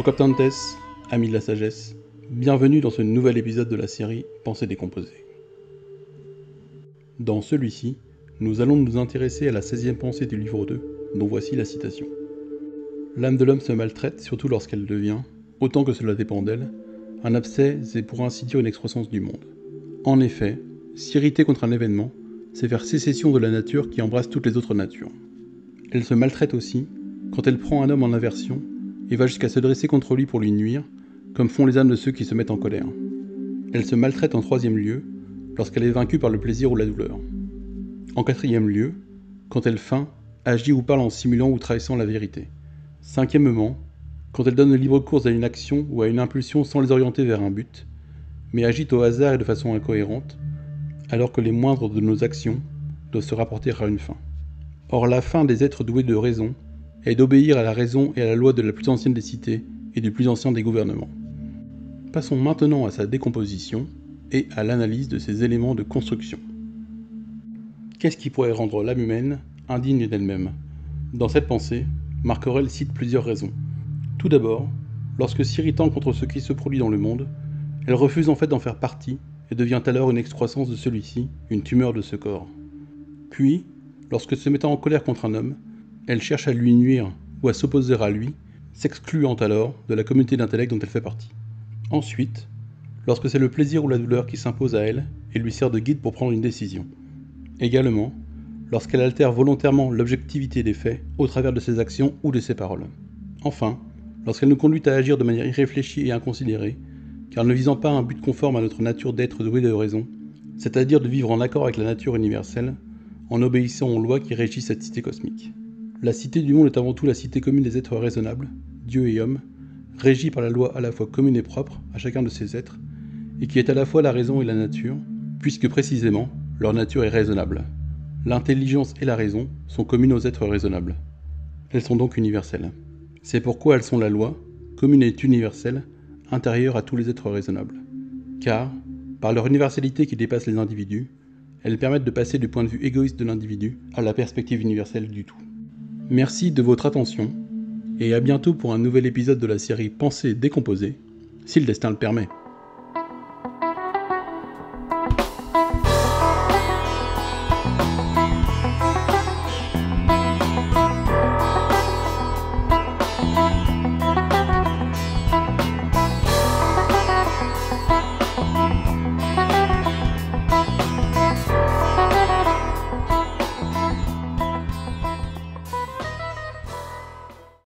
Procoptantes, amis de la sagesse, bienvenue dans ce nouvel épisode de la série Pensées décomposées. Dans celui-ci, nous allons nous intéresser à la 16e pensée du livre 2, dont voici la citation. L'âme de l'homme se maltraite, surtout lorsqu'elle devient, autant que cela dépend d'elle, un abcès et pour ainsi dire une excroissance du monde. En effet, s'irriter contre un événement, c'est faire sécession de la nature qui embrasse toutes les autres natures. Elle se maltraite aussi quand elle prend un homme en aversion et va jusqu'à se dresser contre lui pour lui nuire, comme font les âmes de ceux qui se mettent en colère. Elle se maltraite en troisième lieu, lorsqu'elle est vaincue par le plaisir ou la douleur. En quatrième lieu, quand elle feint, agit ou parle en simulant ou trahissant la vérité. Cinquièmement, quand elle donne libre cours à une action ou à une impulsion sans les orienter vers un but, mais agit au hasard et de façon incohérente, alors que les moindres de nos actions doivent se rapporter à une fin. Or la fin des êtres doués de raison est d'obéir à la raison et à la loi de la plus ancienne des cités et du plus ancien des gouvernements. Passons maintenant à sa décomposition et à l'analyse de ses éléments de construction. Qu'est-ce qui pourrait rendre l'âme humaine indigne d'elle-même ? Dans cette pensée, Marc Aurèle cite plusieurs raisons. Tout d'abord, lorsque s'irritant contre ce qui se produit dans le monde, elle refuse en fait d'en faire partie et devient alors une excroissance de celui-ci, une tumeur de ce corps. Puis, lorsque se mettant en colère contre un homme, elle cherche à lui nuire ou à s'opposer à lui, s'excluant alors de la communauté d'intellect dont elle fait partie. Ensuite, lorsque c'est le plaisir ou la douleur qui s'impose à elle et lui sert de guide pour prendre une décision. Également, lorsqu'elle altère volontairement l'objectivité des faits au travers de ses actions ou de ses paroles. Enfin, lorsqu'elle nous conduit à agir de manière irréfléchie et inconsidérée, car ne visant pas un but conforme à notre nature d'être doué de raison, c'est-à-dire de vivre en accord avec la nature universelle, en obéissant aux lois qui régissent cette cité cosmique. La cité du monde est avant tout la cité commune des êtres raisonnables, Dieu et homme, régie par la loi à la fois commune et propre à chacun de ces êtres, et qui est à la fois la raison et la nature, puisque précisément, leur nature est raisonnable. L'intelligence et la raison sont communes aux êtres raisonnables. Elles sont donc universelles. C'est pourquoi elles sont la loi, commune et universelle, intérieure à tous les êtres raisonnables. Car, par leur universalité qui dépasse les individus, elles permettent de passer du point de vue égoïste de l'individu à la perspective universelle du tout. Merci de votre attention, et à bientôt pour un nouvel épisode de la série Pensées décomposées, si le destin le permet.